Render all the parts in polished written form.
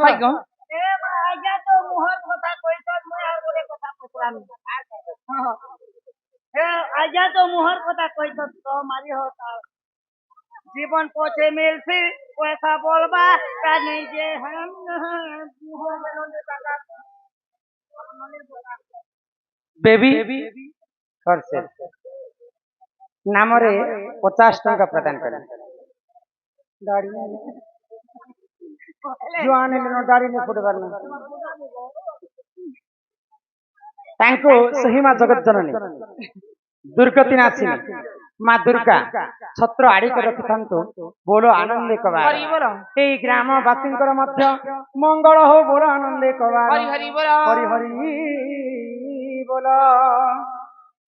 হয় গো এ মা আজ্ঞা তো মুহর কথা কইছ মই আর বলে কথা পছরামি এ আজ্ঞা তো মুহর কথা কইছ তো মারি হতা জীবন পথে মিলছি পয়সা বলবা তা নেই যে হাম মুহর বেলনে টাকা বেবি করছে নামরে 50 টাকা প্রদান করেন দাড়ি জোয়ান এলেন দাড়ি নে ফুটবার না ତାଙ୍କୁ ସେହି ମା ଜଗତ ଜନନୀ ଦୁର୍ଗତି ନାଶିନୀ ମା ଦୁର୍ଗା ଛତ୍ର ଆଡ଼ିକ ରଖିଥାନ୍ତୁ ବୋଲ ଆନନ୍ଦେ କବାର ଏହି ଗ୍ରାମବାସୀଙ୍କର ମଧ୍ୟ ମଙ୍ଗଳ ହଉ ବୋଲ ଆନନ୍ଦେ କବାର ହରି ହରି ବୋଲ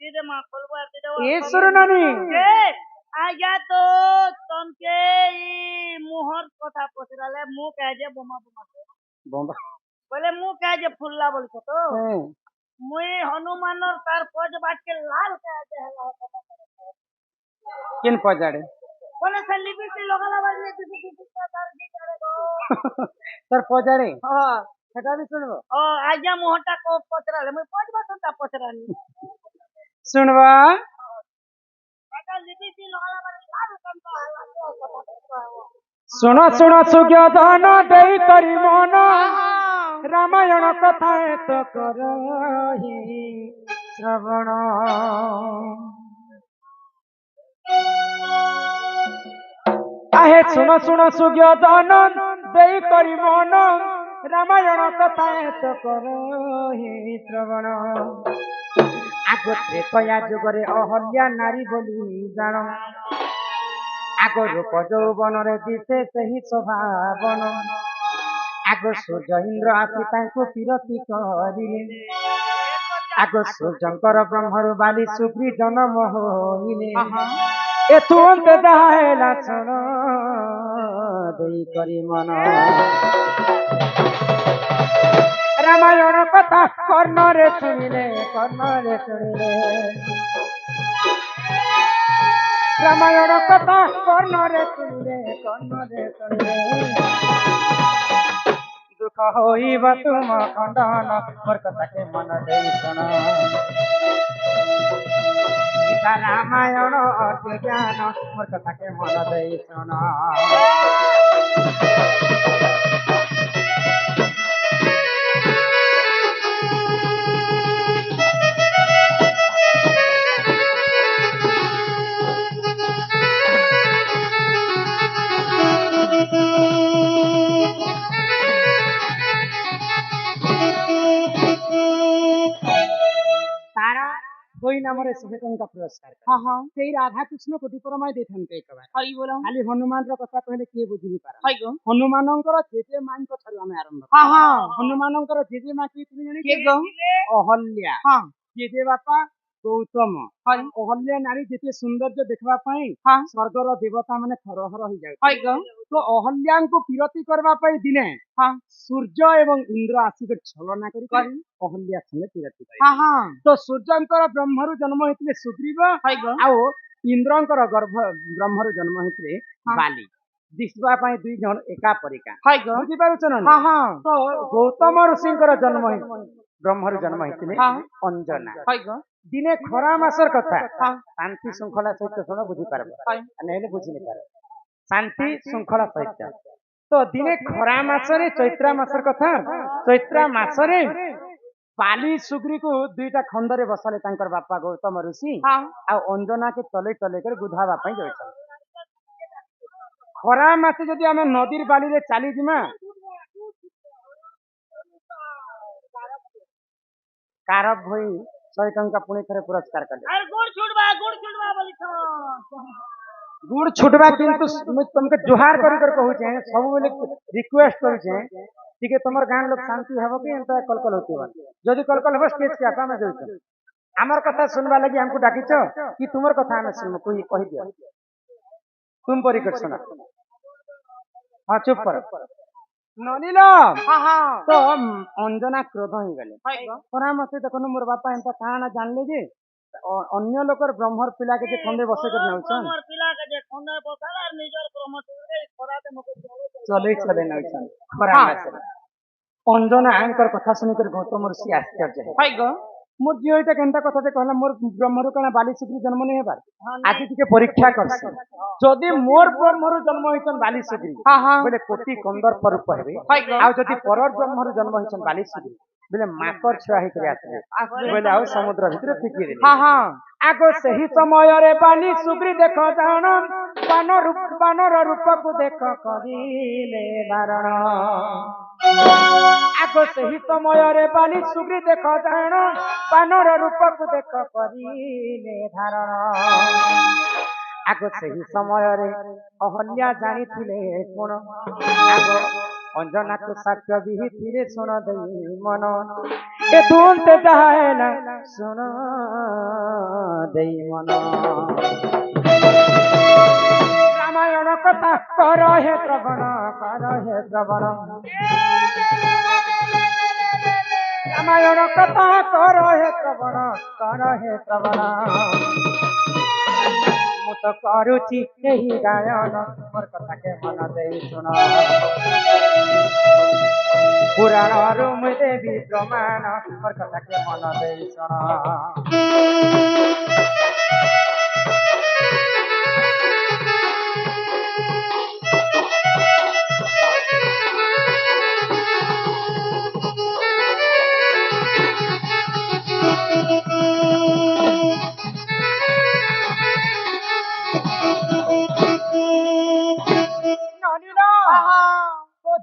सीधे मां खोलवा सीधे ଈଶ୍ୱର ନାନୀ आज्ञा तो तमके मुहर कथा पचराले मु कहे जे बोमा बोमा ବମ୍ବା बोले मु कहे जे फुल्ला बोल तो मुई हनुमान तार पज बाट के लाल कहे जे हला କିନ୍ ପଜାଡ଼େ बोले से लिपस्टिक लगाला बाजे तू तार की करे गो ତାର ପଜାଡ଼େ हां ସେଟା ବି ଶୁଣିବ ओ आज्ञा मुहरटा को पचराले मुई पज बाट ता पचरानी ଶୁଣବା एटा लिपस्टिक लगाला बाजे लाल कंता हला ଶୁଣ ଶୁଣ ସୁଜ୍ଞାନ ଦେଇ କରି ମନ ରାମାୟଣ କଥା ତ କରହି ଶ୍ରବଣ ଆହେ ଶୁଣ ଶୁଣ ସୁଜ୍ଞାନ ଦେଇ କରି ମନ ରାମାୟଣ କଥା ତ କରହି ଶ୍ରବଣ ଆଗ ତ୍ରେତୟା ଯୁଗରେ ଅହଲ୍ୟା ନାରୀ ବୋଲି ଜାଣ ଆଗ ରୂପ ଯୌବନରେ ଦିଶେ ସେହି ସ୍ୱଭାବନ ଆଗ ସୂର୍ଯ୍ୟ ଇନ୍ଦ୍ର ଆସି ତାଙ୍କୁ ବିରତି କରିଲେ ଆଗ ସୂର୍ଯ୍ୟଙ୍କର ବ୍ରହ୍ମରୁ ବାଲି ସୁଗ୍ରୀ ଜନମ ହୋଇଲେ ଏଥୁ ଅନ୍ତେ ଯାହା ହେଲା ଶୁଣ ଦେଇ କରି ମନ ରାମାୟଣ କଥା କର୍ଣ୍ଣରେ ଶୁଣିଲେ ରାମାୟଣ କଥା କର୍ଣ୍ଣରେ ଶୁଣିଲେ ଦୁଃଖ ହୋଇବ ତୁମ ଖଣ୍ଡନ ମୋର କଥାକେ ମନ ଦେଇ ଶୁଣ ଗୀତା ରାମାୟଣ ଅତି ଜ୍ଞାନ ମୋର କଥାକେ ମନ ଦେଇ ଶୁଣ कोई नामरे 100 टंका पुरस्कार हां हां सेई राधा कृष्ण कोटि परमाय देथान्ते एकबार हई बोला खाली हनुमान रो कथा कहले के बुझि नि पारा हई गो हनुमानंकर जेजे मान को थारु हमें आरंभ हां हां हनुमानंकर जेजे मा की तुम जानि के गो अहल्या हां जेजे बापा गौतम हई अहल्या नारी जेते सौंदर्य देखबा पई हां स्वर्गर देवता माने थरहर होई जाय हई गो तो अहल्या को पिरति करबा पई दिने हां सूर्य एवं इंद्र आसी के छलना करी अहल्या संगे पिरति करी हां हां तो सूर्यंकर ब्रह्मरु जन्म हेतिले सुग्रीव हई गो आ इंद्रंकर गर्भ ब्रह्मरु जन्म हेतिले बाली दिसबा पई दुई जन एका परिका हई गो बुझि पारुछ न हां हां तो गौतम ऋषिंकर जन्म हे ब्रह्मरु जन्म हेतिले अंजना हई गो दिने खरा मासर कथा शांति श्रृंखला सहित सुन बुझि पारबो नहेले बुझि नि पार शांति श्रृंखला सहित तो दिने खरा मासरे चैत्रा मासर कथा चैत्रा मासरे बाली सुग्री को दुईटा खंडरे बसाले तांकर बापा गौतम ऋषि आ अंजना के तले तले कर गुधावा पई जायछन खरा मासे जदि आमे नदीर बाली रे चाली जिमा कारब होई 100 टंका पुणे थरे पुरस्कार कर अरे गुड़ छुटबा बोली छ गुड़ छुटबा किंतु तुमके जोहार करी कर कहू छे सब बेले रिक्वेस्ट करू छे ठीक है तमर गान लोग शांति हबो कि एंता कलकल होती बा जदि कलकल हबो स्टेज के आपा में जइछ हमर कथा सुनबा लगी हमको डाकिछ कि तुमर कथा हम सुन कोई कहि दियो तुम परी कर सुना हां चुप कर नलिला हां हां तो अंजना क्रोध हो गले परामर्श देखनु मोर बापा एंता काना जानले जे अन्य लोकर ब्रह्मर पिला के जे खंडे बसे कर नउछन मोर पिला के जे অন্যায় প্রকার আর নিজের কর্মচারী এই খরাতে মুখে চলে নইছন খরা মাসে অঞ্জনা আঙ্কর কথা শুনিकर গৌতম ঋষি আশ্চর্য হେ হাই গো মোর ঝিও এটা কেনতা কথাতে কহলা মোর ব্রহ্মরু কানা বালি সুগ্রি জন্ম নেই হেবার আজ টিকে পরীক্ষা করছি যদি মোর ব্রহ্মরু জন্ম হইছন বালি সুগ্রি বলে কোটি কন্দর্প রূপ হেবে আর যদি পরর ব্রহ্মরু জন্ম হইছন বালি সুগ্রি বলে মাকর ছুয়া হইকরি আসবে বলে আর সমুদ্র ভিতরে ফিকি দেবে আগ ସେହି ସମୟରେ ବାଲି ସୁଗ୍ରୀ ଦେଖ ଜାଣ ବାନର ରୂପକୁ ଦେଖ କରିଲେ ଧାରଣ ଆଗ ସେହି ସମୟରେ ବାଲି ସୁଗ୍ରୀ ଦେଖ ଜାଣ ବାନର ରୂପକୁ ଦେଖ କରିଲେ ଧାରଣ ଆଗ ସେହି ସମୟରେ ଅହଲ୍ୟା ଜାଣିଥିଲେ ଗୁଣ ଆଗ ଅଞ୍ଜନାକୁ ସାକ୍ଷ୍ୟ ବିହିଥିଲେ ଶୁଣ ଦେଇ ମନ ଏ ତୁନ୍ତେ ଯାଏ ନା ଶୁଣ ଦେଇ ମନ ରାମାୟଣ କଥା କର ହେ ଶ୍ରବଣ ରାମାୟଣ କଥା କର ହେ ଶ୍ରବଣ ମୁଁ ତ କରୁଛି ଏହି ଗାୟନ ମୋର କଥାକେ ମନ ଦେଇ ଶୁଣ ପୁରାଣରୁ ମୁଁ ଦେବି ପ୍ରମାଣ ମୋର କଥାକେ ମନ ଦେଇ ଶୁଣ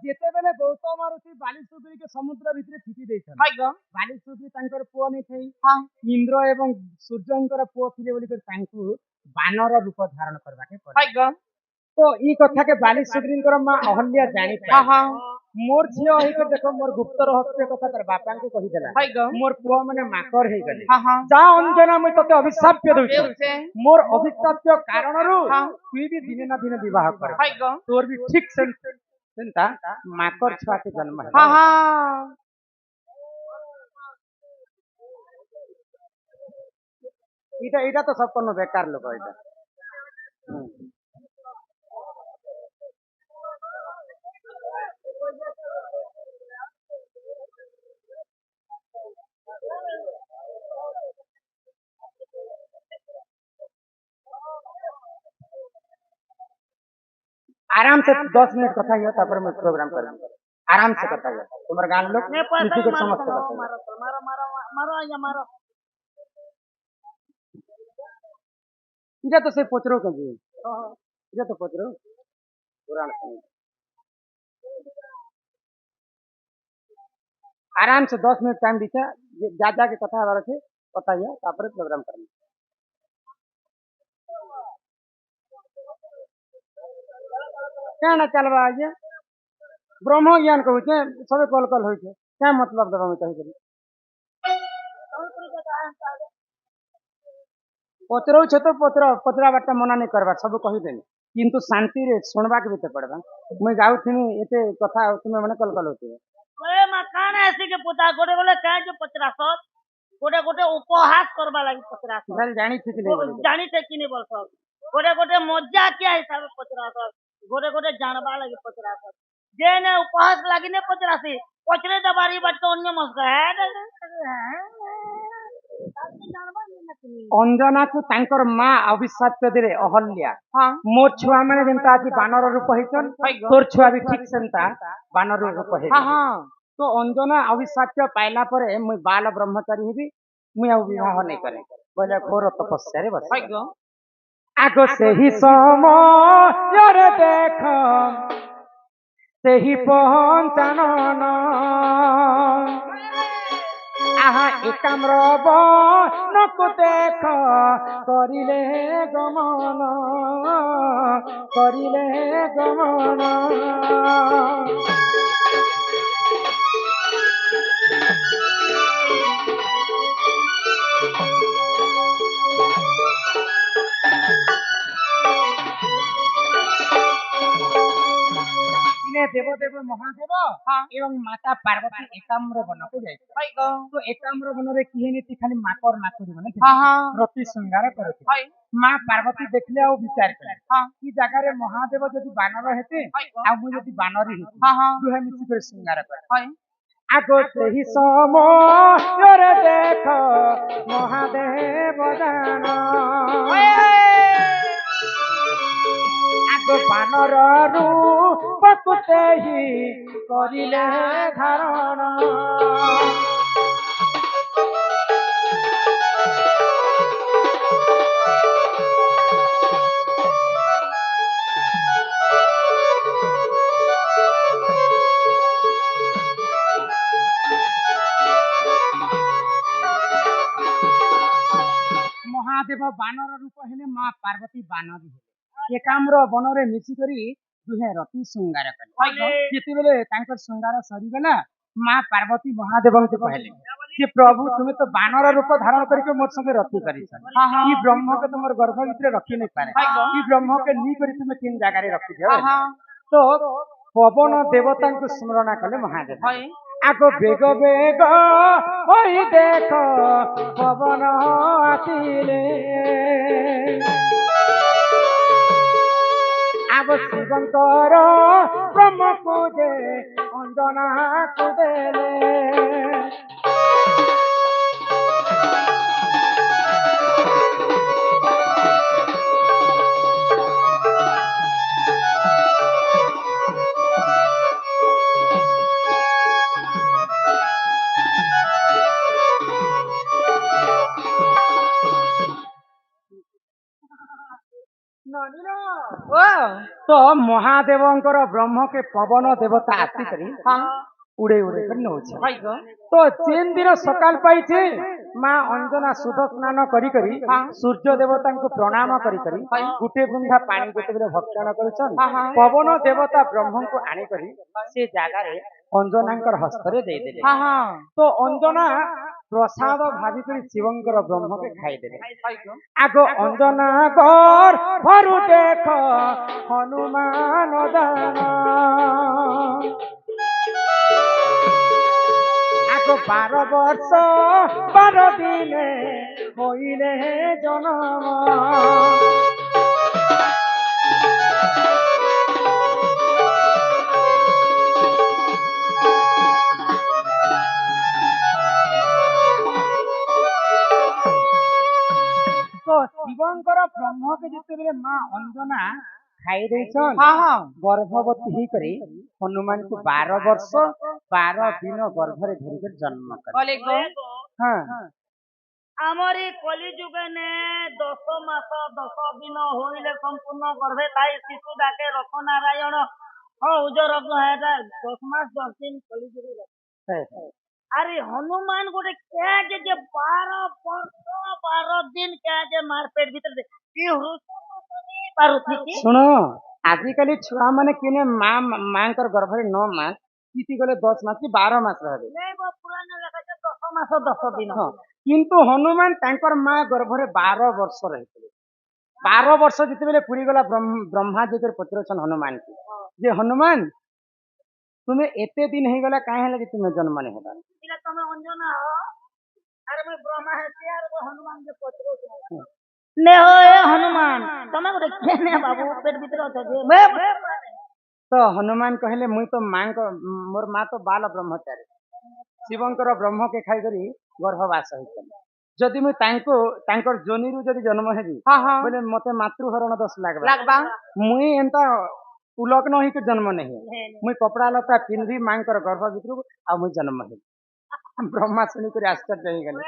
ଯେତେବେଳେ ଗୌତମ ଋଷି ବାଲି ସୁଗ୍ରୀକେ ସମୁଦ୍ର ଭିତରେ ଫିକି ଦେଇଛନ୍ତି ବାଲି ସୁଗ୍ରୀ ତାଙ୍କର ପୁଅ ନେଇଥାଇ ଇନ୍ଦ୍ର ଏବଂ ସୂର୍ଯ୍ୟଙ୍କର ପୁଅ ଥିଲେ ବୋଲିକରି ତାଙ୍କୁ ବାନର ରୂପ ଧାରଣ କରିବାକୁ ପଡେ ତ ଇ କଥାକେ ବାଲି ସୁଗ୍ରୀଙ୍କର ମା ଅହଲ୍ୟା ଜାଣି मोर झियो होकर देखो मोर गुप्त रहस्य कथा तार बापाଙ୍କୁ କହିଦେଲା मोर पुआ माने माकर ହେଇଗଲେ जा अंजना मैं तते अभिशाप्य दउछि मोर अभिशाप्य कारणरू तू भी दिने ना दिने विवाह कर तोर भी ठीक सेंता माकर छुआ के जन्म है इटा तो संपूर्ण बेकार लोग इटा आराम से 10 मिनट कथा हियो तापर मैं प्रोग्राम कर आराम से कथा हियो तुम्हारे गांव लोग किसी को समझते मारो इजा तो से पोचरो के जी इजा तो पोचरो पुराण सुन आराम से 10 मिनट टाइम दीछा जा के कथा हबार छे कथा हियो तापर प्रोग्राम करनी क्या ना चलवा आज ब्रह्म ज्ञान कहू छे सबे कल कल होय छे क्या मतलब दबा में कहि करी पचरो छे तो पचरा बाटा मना नहीं करबा सब कहि देनी किंतु शांति रे सुनबा के भीतर पड़बा मैं गाउ थिनी एते कथा तुमे माने कल कल होती ओए मकान ऐसे के पुता गोटे बोले का जो 50 गोटे गोटे उपहास करबा लागि 50 भल जानी थी कि नहीं जानी थे कि नहीं बोल गोटे गोटे मजा क्या हिसाब 50 गोटे गोटे जानबा लागि 50 जे ने उपहास लागि ने 50 पचरे दबारी बट तो अन्य मस्का है अंजना को तांकर मां अभिशाप्य दिले अहल्या मोर छुआ माने जेंता आज बानर रूप होइछन तोर छुआ भी ठीक सेंता बानर रूप हे तो अंजना अभिशाप्य पाइला परे मुई बाल ब्रह्मचारी हेबी मुई आ विवाह नहीं करे बोले घोर तपस्या रे बस आगो सेही समय रे देख सेही पहचानन आहा एकाम्र बनकु देख करिले गमन देव देव महादेव এবং ମାତା ପାର୍ବତୀ ଏକାମ୍ର ବନକୁ ଯାଇଥିଲେ। ତ ଏକାମ୍ର ବନରେ କିଏ ନୀତି ଖାଲି ମାକର ମାକୁରୀ ମାନେ ଥିଲେ। ରତି ଶୃଙ୍ଗାର କରୁଥିଲେ। ମା ପାର୍ବତୀ ଦେଖିଲେ ଆଉ ବିଚାର କଲେ କି ଜାଗାରେ ମହାଦେବ ଯଦି ବାନର ହେତେ ଆଉ ମୁଁ ଯଦି ବାନରୀ ହେତି ଦୁହେଁ ମିଶିକରି ଶୃଙ୍ଗାର କଲେ। ଆଗ ସେହି ସମୟରେ ଦେଖ ମହାଦେବ ଦାନ ଆଗ ବାନର ରୂପକୁ ସେହି କରିଲେ ଧାରଣ ମହାଦେବ ବାନର ରୂପ ହେଲେ ମା ପାର୍ବତୀ ବାନରୀ ହେଲେ ଏକାମ୍ର ବନରେ ମିଶିକରି ଦୁହେଁ ରତି ଶୃଙ୍ଗାର କଲେ। ଯେତେବେଳେ ତାଙ୍କର ଶୃଙ୍ଗାର ସରିଗଲା ମା ପାର୍ବତୀ ମହାଦେବଙ୍କୁ କହିଲେ ଯେ ପ୍ରଭୁ ତୁମେ ତ ବାନର ରୂପ ଧାରଣ କରିକି ମୋର ସଙ୍ଗେ ରତି କରିଛ ଇ ବ୍ରହ୍ମକେ ତୁମର ଗର୍ଭ ଭିତରେ ରଖି ନାଇଁ ପାରେ ଇ ବ୍ରହ୍ମକେ ନି କରି ତୁମେ କେନ୍ ଜାଗାରେ ରଖିଦିଅ ତ ପବନ ଦେବତାଙ୍କୁ ସ୍ମରଣ କଲେ ମହାଦେବ ଆଗ ବେଗ ବେଗ ହୋଇ ଦେଖ ପବନ ଆସିଲେ ଆଗ ଶିବଙ୍କର ବ୍ରହ୍ମକୁ ଯେ ଅଞ୍ଜନାକୁ ଦେଲେ तो महादेवंकर ब्रह्म के पवन देवता आसिकरी उड़े उड़े कर नौछे तो तीन दिन सकाल पाइछे माँ अंजना शुभ स्नान करी करी सूर्य देवता को प्रणाम करी करी गुटे बुंदा पानी जेतेबेले भक्षण करूछन पवन देवता ब्रह्म को आनी करी से जागा रे अंजनांकर हस्तरे दे देले तो अंजना प्रसाद भावी करी शिवंकर ब्रह्म के खाई देले आगो अंजना घर भरु देख हनुमान दान आगो 12 वर्ष 12 दिने होइले जन्म तो शिवंकर ब्रह्म के जिते माँ अंजना खाई देछन गर्भवती ही करी हनुमान को 12 वर्ष 12 दिन गर्भ रे धरि कर जन्म कर आमरी कली जुगे ने 10 मास 10 दिन होइले संपूर्ण गर्भे ताई शिशु डाके रथ नारायण उजर 10 मास 10 दिन कली जुगे अरे हनुमान गोटे क्या जे 12 वर्ष 12 दिन क्या जे मार पेट भीतर दे सुनो आजिकली छुआ माने किने मां कर गर्भ रे 9 मास किति गले 10 मास की 12 मास रहबे नहीं वो पुराना लगा जे 10 मास 10 दिन किंतु हनुमान तांकर मां गर्भ रे 12 वर्ष रहितले 12 वर्ष जिते बेले पुरी गला ब्रह्मा जी के पुत्र छन हनुमान की जे हनुमान तुम्हें एते दिन हे गला काहे लगे तुम्हें जन्म नहीं होता इला तमे अंजना हो अरे मैं ब्रह्मा है यार वो हनुमान के पुत्र छन ने हो हनुमान तमे गोटे केने बाबू पेट भीतर अछ जे तो हनुमान कहले मुई तो मां को मोर मां तो बाल ब्रह्मचारी शिवंकर ब्रह्म के खाई करी गर्भवास होइछन जदि मुई तांकर जोनी रु जदि जन्म हेबी बोले मते मातृहरण दोष लागबा मुई एंता उलग्न होई के जन्म नहीं मुई कपड़ा लता पिंधी मां कर गर्भ भीतर आ मुई जन्म हेबी ब्रह्मा सुनी कर आश्चर्य हो गले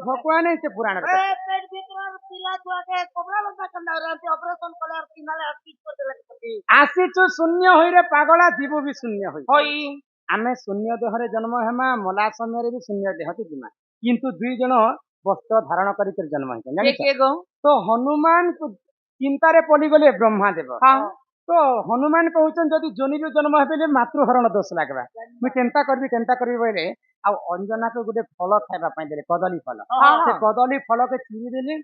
भगवान है से पुराण पेट भीतर पिला छुआ के कपड़ा लता कंदा रहते ऑपरेशन कलर किनाले पीछ कर देले आसीचु शून्य होई रे पागला जीव भी शून्य होई आमे शून्य देह रे जन्म हेमा मला समय रे भी शून्य देह के जिमा किंतु दुई जन वस्त्र धारण करी कर जन्म है तो हनुमान चिंता रे पड़ी गले ब्रह्मा देव तो हनुमान कहउछन जदि जोनी रो जन्म हेबे मातृहरण दोष लागबा मु केंता करबी बोले आ अंजना को गुटे फल खाइबा पई देले कदली फल से कदली फल के चिरी देले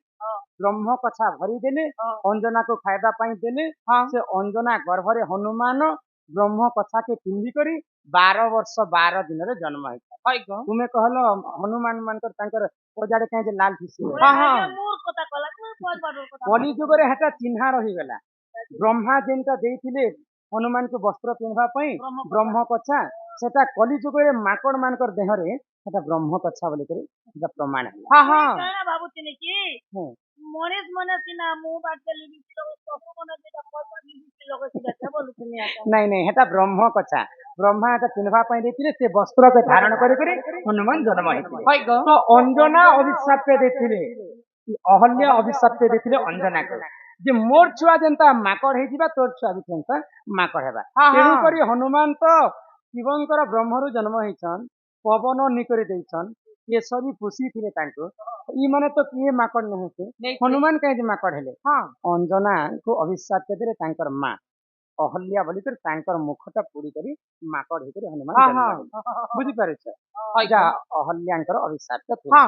ब्रह्म कछा भरी देले अंजना को खाइबा पई देले से अंजना गर्भ रे हनुमान ब्रह्म कथा के पिंधि करी 12 वर्ष 12 दिन रे जन्म है হয় গো तुम्हें कहलो हनुमान मानकर तांकर ओजाड़े कहे जे लाल ठिसी हाँ, हाँ। मूर कथा कला तू कल बाडू कथा कली जुग रे हेटा चिन्हा रही गला ब्रह्मा जेनटा देइथिले हनुमान को वस्त्र पिंधवा पई ब्रह्म कथा सेटा कली जुग रे माकड़ मानकर देह रे सेटा ब्रह्म कथा बोली करी सेटा प्रमाण है हाँ हाँ कहना भाबुतिनी कि हम्म। मनीष मने सिना मु बाटे लिबि लोग पशु मने जेटा पशु लिबि लोग सिना के बोलुतिनी आका नहीं नहीं हेटा ब्रह्म कथा ब्रह्मा एटा पिंधवा पई देथिले से वस्त्र के धारण करी करी हनुमान जन्म है হয় গো तो अंजना अभिशाप पे देथिले अहल्या अभिशाप पे देथिले अंजना को जे मोर छुआ जेंता माकड़ हे जिबा तोर छुआ भी जेंता माकड़ हेबा हाँ, तेणु हाँ। करी हनुमान तो शिवंकर ब्रह्मरु जन्म होइछन पवन निकरी देइछन ये सभी खुशी थिले तांको ई माने तो किए माकड़ नहीं थे नहीं थे। हनुमान कहे जे माकड़ हेले हाँ अंजना को अभिशाप पे देले तांकर मां अहल्या बोली कर तांकर मुखटा पूरी करी माकड़ हे करी हनुमान हाँ, जन्म हाँ। हेले बुझी पारे হয় जा গো अहल्याଙ୍କର अभिशाप पे हाँ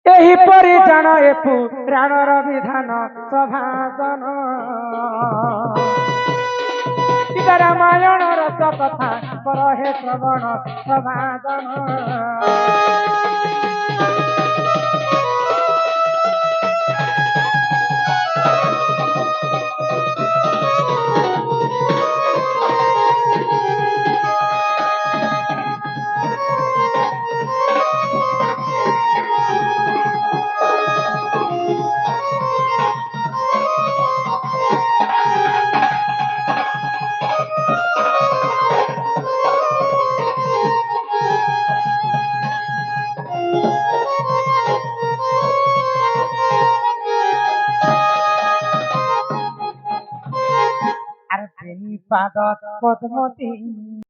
एहिपरि जान ए पुराणर विधान सभासन सीता रामायण रस कथा कर हे श्रवण सभासन আর প্রেমী পাদ পদ্মতী